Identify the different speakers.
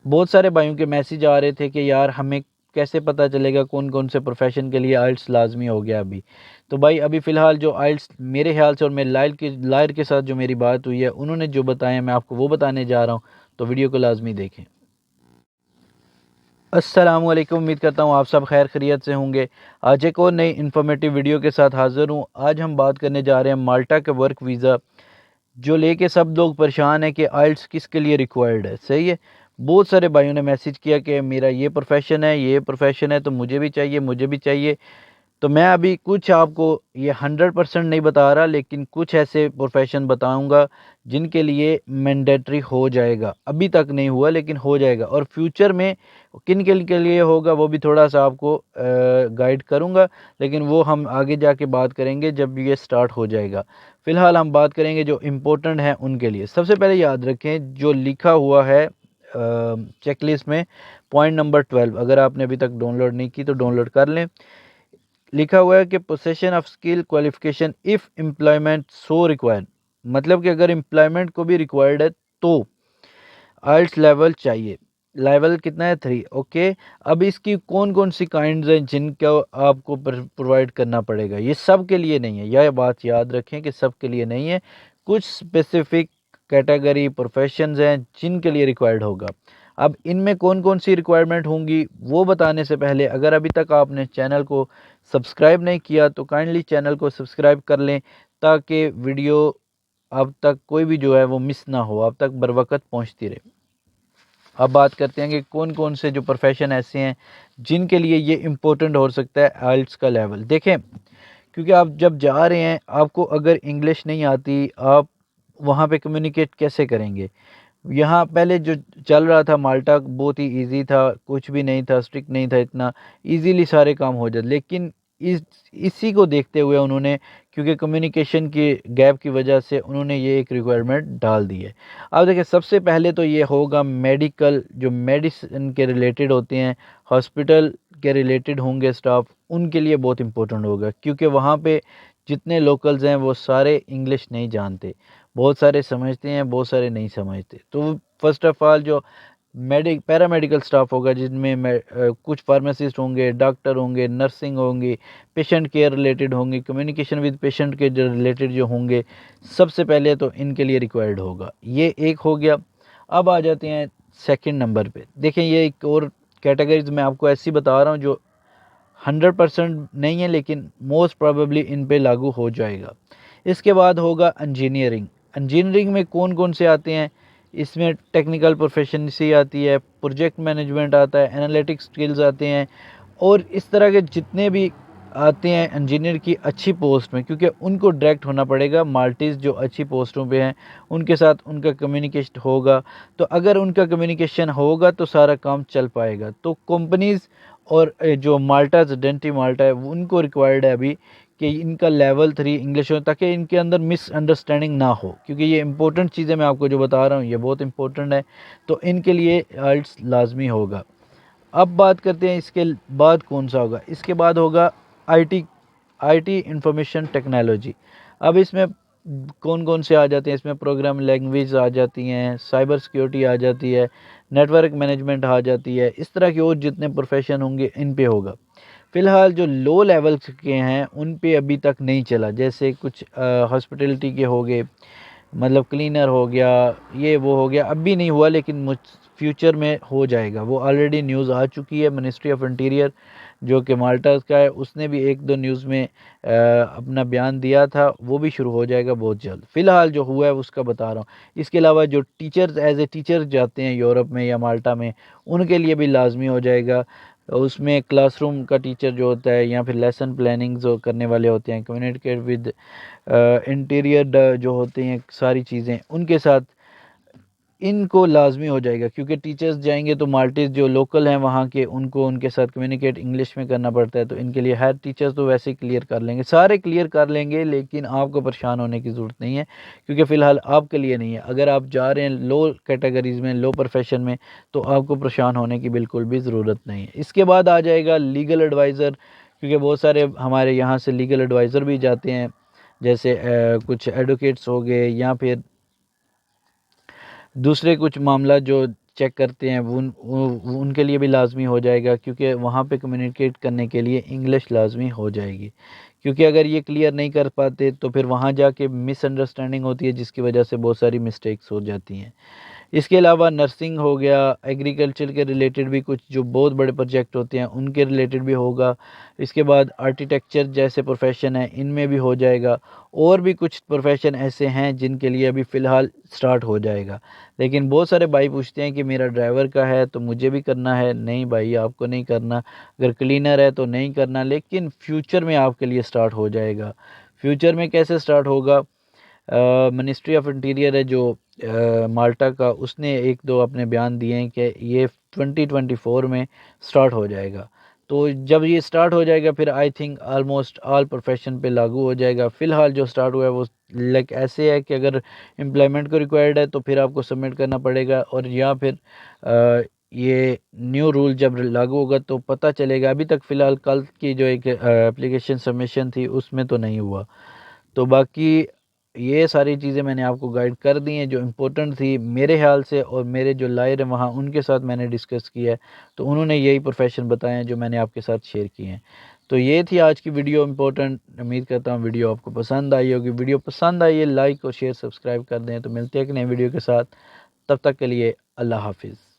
Speaker 1: बहुत सारे भाइयों के मैसेज आ रहे थे कि यार हमें कैसे पता चलेगा कौन कौन से प्रोफेशन के लिए आइल्स लाजमी हो गया अभी। तो भाई अभी फ़िलहाल जो आइल्स मेरे ख्याल से और मेरे लायर के साथ जो मेरी बात हुई है, उन्होंने जो बताया मैं आपको वो बताने जा रहा हूँ, तो वीडियो को लाजमी देखें। अस्सलाम वालेकुम, उम्मीद करता हूँ आप सब खैर खैरियत से होंगे। आज एक और नई इन्फॉर्मेटिव वीडियो के साथ हाज़िर हूँ। आज हम बात करने जा रहे हैं माल्टा के वर्क वीज़ा जो लेके सब लोग परेशान हैं कि आइल्स किसके लिए रिक्वायर्ड है। सही है, बहुत सारे भाइयों ने मैसेज किया कि मेरा ये प्रोफेशन है तो मुझे भी चाहिए। तो मैं अभी कुछ आपको ये 100% नहीं बता रहा, लेकिन कुछ ऐसे प्रोफेशन बताऊंगा जिनके लिए मैंडेटरी हो जाएगा। अभी तक नहीं हुआ लेकिन हो जाएगा, और फ्यूचर में किन किन के लिए होगा वो भी थोड़ा सा आपको गाइड करूंगा, लेकिन वो हम आगे जाके बात करेंगे जब ये स्टार्ट हो जाएगा। फ़िलहाल हम बात करेंगे जो इम्पोर्टेंट हैं उनके लिए। सबसे पहले याद रखें जो लिखा हुआ है चेकलिस्ट में, पॉइंट नंबर 12, अगर आपने अभी तक डाउनलोड नहीं की तो डाउनलोड कर लें। लिखा हुआ है कि possession of skill qualification if employment so required, मतलब कि अगर एम्प्लॉयमेंट को भी रिक्वायर्ड है तो आइल्स लेवल चाहिए। लेवल कितना है? 3। ओके। अब इसकी कौन कौन सी काइंड्स हैं जिनको आपको प्रोवाइड करना पड़ेगा, ये सब के लिए नहीं है, यह बात याद रखें कि सब के लिए नहीं है। कुछ स्पेसिफिक कैटेगरी प्रोफेशंस हैं जिनके लिए रिक्वायर्ड होगा। अब इनमें कौन कौन सी रिक्वायरमेंट होंगी वो बताने से पहले, अगर अभी तक आपने चैनल को सब्सक्राइब नहीं किया तो काइंडली चैनल को सब्सक्राइब कर लें, ताकि वीडियो अब तक कोई भी जो है वो मिस ना हो, अब तक बर वक्त पहुँचती रहे। अब बात करते हैं कि कौन कौन से जो प्रोफेशन ऐसे हैं जिनके लिए ये इम्पोर्टेंट हो सकता है आइल्स का लेवल। देखें, क्योंकि आप जब जा रहे हैं, आपको अगर इंग्लिश नहीं आती, आप वहाँ पे कम्युनिकेट कैसे करेंगे। यहाँ पहले जो चल रहा था माल्टा बहुत ही इजी था, कुछ भी नहीं था, स्ट्रिक्ट नहीं था, इतना इजीली सारे काम हो जाते। लेकिन इस इसी को देखते हुए उन्होंने, क्योंकि कम्युनिकेशन की गैप की वजह से उन्होंने ये एक रिक्वायरमेंट डाल दी है। अब देखिए, सबसे पहले तो ये होगा मेडिकल, जो मेडिसिन के रिलेटेड होते हैं, हॉस्पिटल के रिलेटेड होंगे स्टाफ, उनके लिए बहुत इंपॉर्टेंट होगा, क्योंकि वहाँ पे जितने लोकल्स हैं वो सारे इंग्लिश नहीं जानते। बहुत सारे समझते हैं, बहुत सारे नहीं समझते। तो फर्स्ट ऑफ ऑल जो पैरामेडिकल स्टाफ होगा, जिनमें कुछ फार्मासिस्ट होंगे, डॉक्टर होंगे, नर्सिंग होंगी, पेशेंट केयर रिलेटेड होंगे, कम्युनिकेशन विद पेशेंट के जो रिलेटेड जो होंगे, सबसे पहले तो इनके लिए रिक्वायर्ड होगा। ये एक हो गया। अब आ जाते हैं सेकंड नंबर पे। देखें, ये एक और कैटेगरीज मैं आपको ऐसी बता रहा हूँ जो 100% नहीं है, लेकिन मोस्ट प्रोबेबली इन पे लागू हो जाएगा। इसके बाद होगा इंजीनियरिंग। इंजीनियरिंग में कौन कौन से आते हैं? इसमें टेक्निकल प्रोफेशंसी आती है, प्रोजेक्ट मैनेजमेंट आता है, एनालिटिक्स स्किल्स आते हैं, और इस तरह के जितने भी आते हैं इंजीनियर की अच्छी पोस्ट में, क्योंकि उनको डायरेक्ट होना पड़ेगा माल्टीज़ जो अच्छी पोस्टों पे हैं, उनके साथ उनका कम्युनिकेशन होगा। तो अगर उनका कम्युनिकेशन होगा तो सारा काम चल पाएगा। तो कंपनीज़ और जो माल्टाज डेंटी माल्टा है उनको रिक्वायर्ड है अभी कि इनका लेवल 3 इंग्लिश हो, ताकि इनके अंदर मिसअंडरस्टैंडिंग ना हो, क्योंकि ये इंपॉर्टेंट चीज़ें मैं आपको जो बता रहा हूँ ये बहुत इंपॉर्टेंट है। तो इनके लिए आइल्स लाजमी होगा। अब बात करते हैं इसके बाद कौन सा होगा। इसके बाद होगा आईटी, आईटी इंफॉर्मेशन टेक्नोलॉजी। अब इसमें कौन कौन से आ जाते हैं? इसमें प्रोग्राम लैंग्वेज आ जाती हैं, साइबर सिक्योरिटी आ जाती है, नेटवर्क मैनेजमेंट आ जाती है, इस तरह के और जितने प्रोफेशन होंगे इन पे होगा। फ़िलहाल जो लो लेवल के हैं उन पे अभी तक नहीं चला, जैसे कुछ हॉस्पिटलिटी के हो गए, मतलब क्लीनर हो गया, ये वो हो गया, अभी नहीं हुआ लेकिन मुझ फ्यूचर में हो जाएगा। वो ऑलरेडी न्यूज़ आ चुकी है। मिनिस्ट्री ऑफ इंटीरियर जो कि माल्टा का है, उसने भी एक दो न्यूज़ में अपना बयान दिया था, वो भी शुरू हो जाएगा बहुत जल्द। फ़िलहाल जो हुआ है उसका बता रहा हूँ। इसके अलावा जो टीचर्स एज ए टीचर जाते हैं यूरोप में या माल्टा में, उनके लिए भी लाजमी हो जाएगा। उसमें क्लासरूम का टीचर जो होता है, या फिर लेसन प्लानिंग जो करने वाले होते हैं, कम्युनिकेट विद इंटीरियर जो होते हैं, सारी चीज़ें उनके साथ, इनको लाजमी हो जाएगा, क्योंकि टीचर्स जाएंगे तो माल्टीज जो लोकल हैं वहाँ के, उनको उनके साथ कम्युनिकेट इंग्लिश में करना पड़ता है। तो इनके लिए हर टीचर्स तो वैसे ही क्लियर कर लेंगे, सारे क्लियर कर लेंगे, लेकिन आपको परेशान होने की ज़रूरत नहीं है, क्योंकि फ़िलहाल आपके लिए नहीं है। अगर आप जा रहे हैं लो कैटेगरीज़ में, लो प्रोफेशन में, तो आपको परेशान होने की बिल्कुल भी ज़रूरत नहीं है। इसके बाद आ जाएगा लीगल एडवाइज़र, क्योंकि बहुत सारे हमारे यहाँ से लीगल एडवाइज़र भी जाते हैं, जैसे कुछ एडवोकेट्स हो गए, या फिर दूसरे कुछ मामला जो चेक करते हैं उनके लिए भी लाजमी हो जाएगा, क्योंकि वहाँ पे कम्युनिकेट करने के लिए इंग्लिश लाजमी हो जाएगी। क्योंकि अगर ये क्लियर नहीं कर पाते तो फिर वहाँ जाके मिसअंडरस्टैंडिंग होती है, जिसकी वजह से बहुत सारी मिस्टेक्स हो जाती हैं। इसके अलावा नर्सिंग हो गया, एग्रीकल्चर के रिलेटेड भी कुछ जो बहुत बड़े प्रोजेक्ट होते हैं उनके रिलेटेड भी होगा। इसके बाद आर्किटेक्चर जैसे प्रोफेशन है इनमें भी हो जाएगा। और भी कुछ प्रोफेशन ऐसे हैं जिनके लिए अभी फ़िलहाल स्टार्ट हो जाएगा। लेकिन बहुत सारे भाई पूछते हैं कि मेरा ड्राइवर का है तो मुझे भी करना है। नहीं भाई, आपको नहीं करना। अगर क्लीनर है तो नहीं करना, लेकिन फ्यूचर में आपके लिए स्टार्ट हो जाएगा। फ्यूचर में कैसे स्टार्ट होगा? मिनिस्ट्री ऑफ इंटीरियर है जो माल्टा का, उसने एक दो अपने बयान दिए हैं कि ये 2024 में स्टार्ट हो जाएगा। तो जब ये स्टार्ट हो जाएगा फिर I think almost all profession पे लागू हो जाएगा। फ़िलहाल जो स्टार्ट हुआ है वो लाइक ऐसे है कि अगर एम्प्लॉयमेंट को रिक्वायर्ड है तो फिर आपको सबमिट करना पड़ेगा, और या फिर ये न्यू रूल जब लागू होगा तो पता चलेगा। अभी तक फ़िलहाल कल की जो एक एप्लीकेशन सबमिशन थी उसमें तो नहीं हुआ। तो बाकी ये सारी चीज़ें मैंने आपको गाइड कर दी हैं जो इम्पोर्टेंट थी मेरे ख़्याल से, और मेरे जो लायर हैं वहाँ उनके साथ मैंने डिस्कस किया है, तो उन्होंने यही प्रोफेशन बताए हैं जो मैंने आपके साथ शेयर किए हैं। तो ये थी आज की वीडियो इम्पोर्टेंट। उम्मीद करता हूँ वीडियो आपको पसंद आई होगी। वीडियो पसंद आई है लाइक और शेयर सब्सक्राइब कर दें। तो मिलते हैं एक नए वीडियो के साथ, तब तक के लिए अल्लाह हाफिज़।